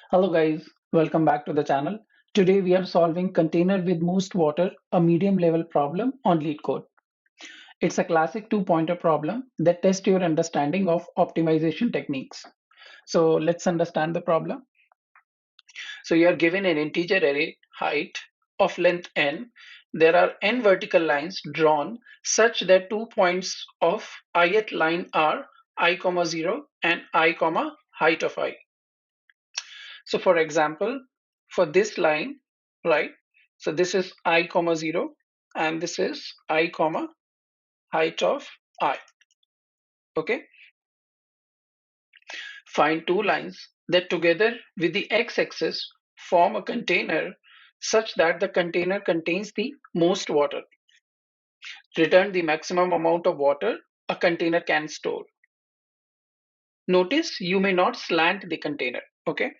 Hello guys, welcome back to the channel. Today we are solving container with most water, a medium level problem on LeetCode. It's a classic two-pointer problem that tests your understanding of optimization techniques. So let's understand the problem. So you are given an integer array height of length n. There are n vertical lines drawn such that 2 points of ith line are I, 0 and I, height of I. So for example, for this line, right? So this is I, 0 and this is I, height of I. Okay. Find two lines that together with the x-axis form a container such that the container contains the most water. Return the maximum amount of water a container can store. Notice you may not slant the container. Okay.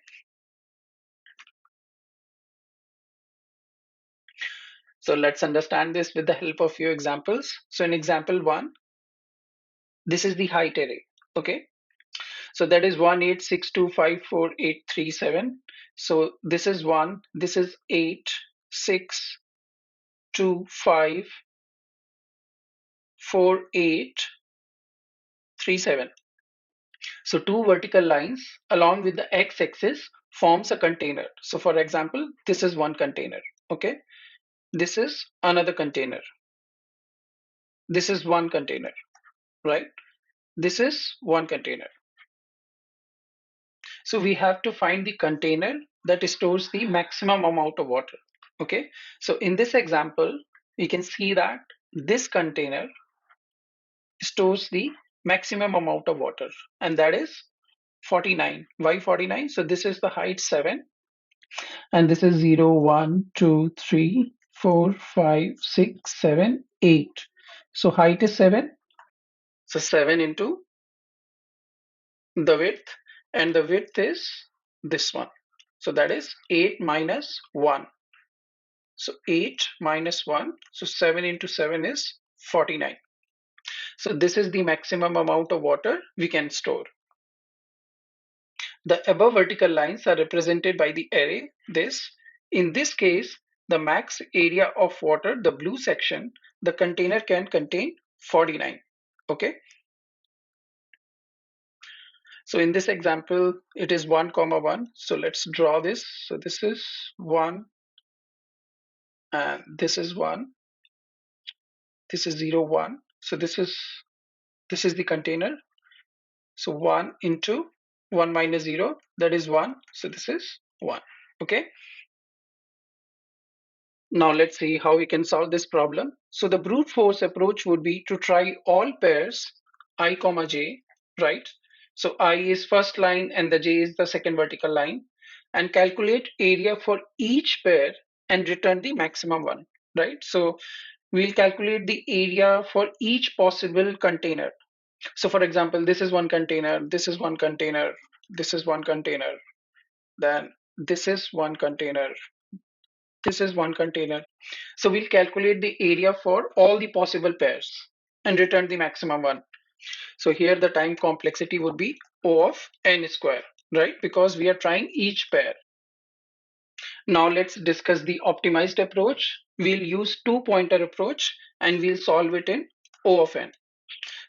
So let's understand this with the help of few examples. So in example one, this is the height array. Okay. So that is 186254837. So this is 1, this is 8, 6, 2, 5, 4, 8, 3, 7. So two vertical lines along with the x-axis forms a container. So for example, this is one container. Okay. This is another container. This is one container, right? This is one container. So we have to find the container that stores the maximum amount of water. Okay, so in this example, we can see that this container stores the maximum amount of water, and that is 49. Why 49? So this is the height 7, and this is 0, 1, 2, 3, 4, 5, 6, 7, 8. So height is 7. So 7 into the width, and the width is this one. So that is 8 minus 1. So 8 minus 1. So 7 into 7 is 49. So this is the maximum amount of water we can store. The above vertical lines are represented by the array this. In this case, the max area of water, the blue section, the container can contain 49. Okay. So in this example, it is 1, 1. So let's draw this. So this is 1 and this is 1. This is 0, 1. So this is the container. So 1 into 1 minus 0, that is 1. So this is 1. Okay. Now let's see how we can solve this problem. So the brute force approach would be to try all pairs I, j, right? So I is first line and the j is the second vertical line, and calculate area for each pair and return the maximum one, right? So we'll calculate the area for each possible container. So for example, this is one container, this is one container, this is one container, then this is one container, this is one container. So we'll calculate the area for all the possible pairs and return the maximum one. So here the time complexity would be O of n square, right? Because we are trying each pair. Now let's discuss the optimized approach. We'll use two pointer approach and we'll solve it in O of n.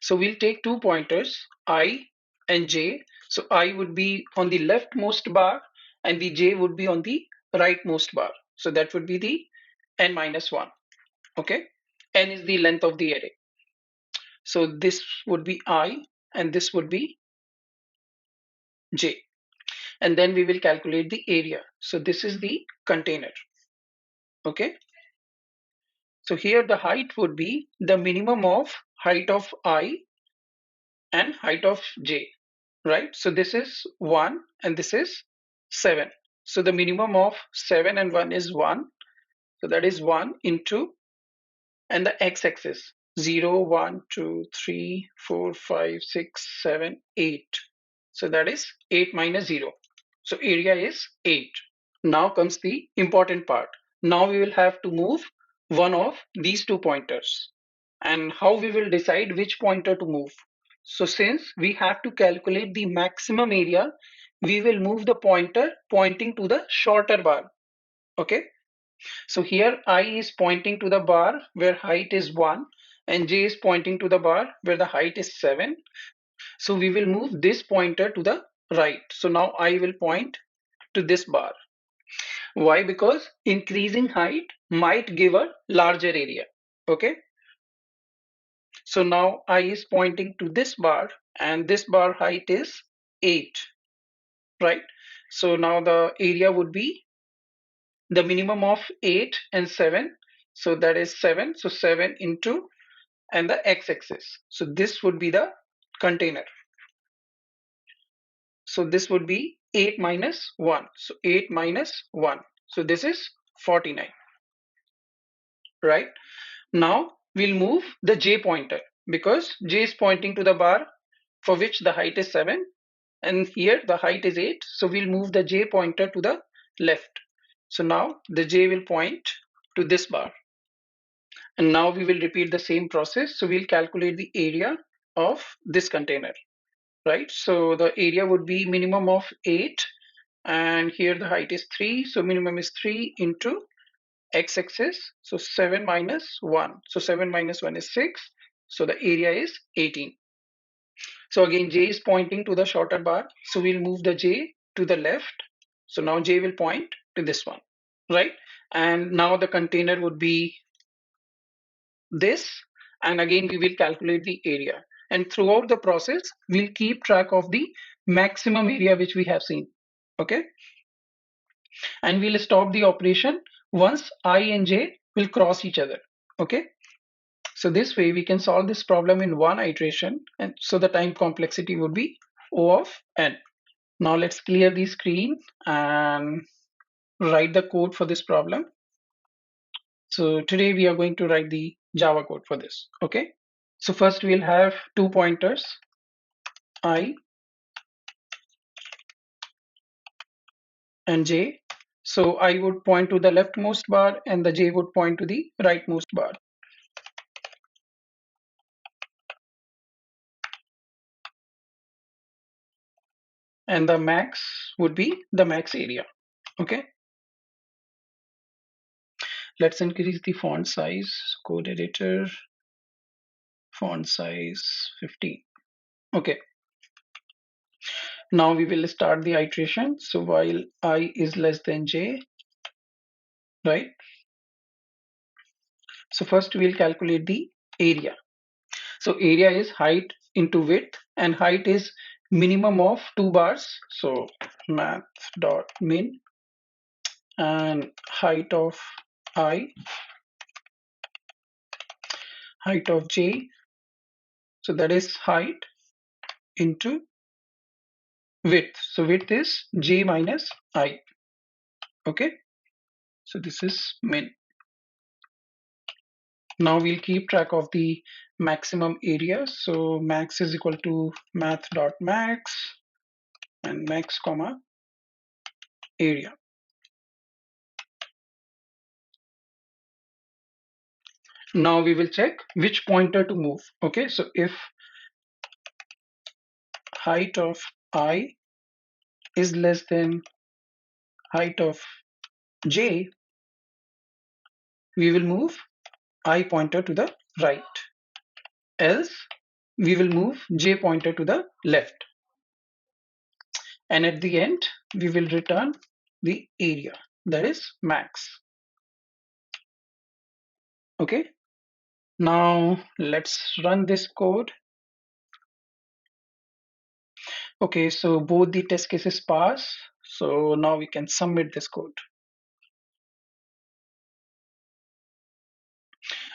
So we'll take two pointers, I and j. So I would be on the leftmost bar and the j would be on the rightmost bar. So that would be the n minus 1. Okay. N is the length of the array. So this would be I and this would be j. And then we will calculate the area. So this is the container. Okay. So here the height would be the minimum of height of I and height of j, right? So this is 1 and this is 7. So the minimum of 7 and 1 is 1. So that is 1 into, and the x-axis 0, 1, 2, 3, 4, 5, 6, 7, 8. So that is 8 minus 0. So area is 8. Now comes the important part. Now we will have to move one of these two pointers. And how we will decide which pointer to move. So since we have to calculate the maximum area we will move the pointer pointing to the shorter bar. Okay, so here I is pointing to the bar where height is 1 and j is pointing to the bar where the height is 7. So we will move this pointer to the right. So now I will point to this bar. Why? Because increasing height might give a larger area. Okay, so now I is pointing to this bar and this bar height is 8, right? So now the area would be the minimum of 8 and 7. So that is 7. So 7 into and the x-axis. So this would be the container. So this would be 8 minus 1. So 8 minus 1. So this is 49, right? Now we'll move the j pointer because j is pointing to the bar for which the height is 7 and here the height is 8. So we'll move the j pointer to the left. So now the j will point to this bar. And now we will repeat the same process. So we'll calculate the area of this container, right? So the area would be minimum of 8 and here the height is 3. So minimum is 3 into x-axis. So 7 minus 1. So 7 minus 1 is 6. So the area is 18. So again, j is pointing to the shorter bar. So we'll move the j to the left. So now j will point to this one, right? And now the container would be this. And again, we will calculate the area. And throughout the process, we'll keep track of the maximum area which we have seen. Okay. And we'll stop the operation once I and j will cross each other. Okay. So this way we can solve this problem in one iteration. And so the time complexity would be O of n. Now let's clear the screen and write the code for this problem. So today we are going to write the Java code for this. Okay. So first we'll have two pointers, I and j. So I would point to the leftmost bar and the j would point to the rightmost bar. And the max would be the max area. Okay. Let's increase the font size, code editor, font size 15. Okay. Now we will start the iteration. So while I is less than j, right? So first we'll calculate the area. So area is height into width and height is minimum of 2 bars. So math.min and height of I, height of j. So that is height into width. So width is j minus I. Okay. So this is min. Now we'll keep track of the maximum area. So max is equal to math.max and max comma area. Now we will check which pointer to move. Okay, so if height of I is less than height of j, we will move I pointer to the right. Else, we will move j pointer to the left. And at the end, we will return the area, that is max. Okay, now let's run this code. Okay, so both the test cases pass. So now we can submit this code.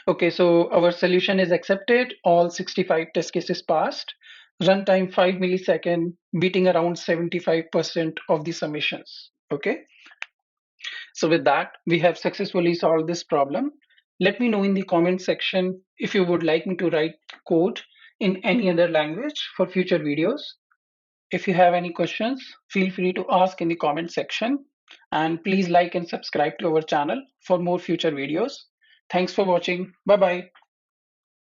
Okay, so our solution is accepted. All 65 test cases passed. Runtime 5 millisecond, beating around 75% of the submissions. Okay, so with that, we have successfully solved this problem. Let me know in the comment section if you would like me to write code in any other language for future videos. If you have any questions, feel free to ask in the comment section. And please like and subscribe to our channel for more future videos. Thanks for watching. Bye bye.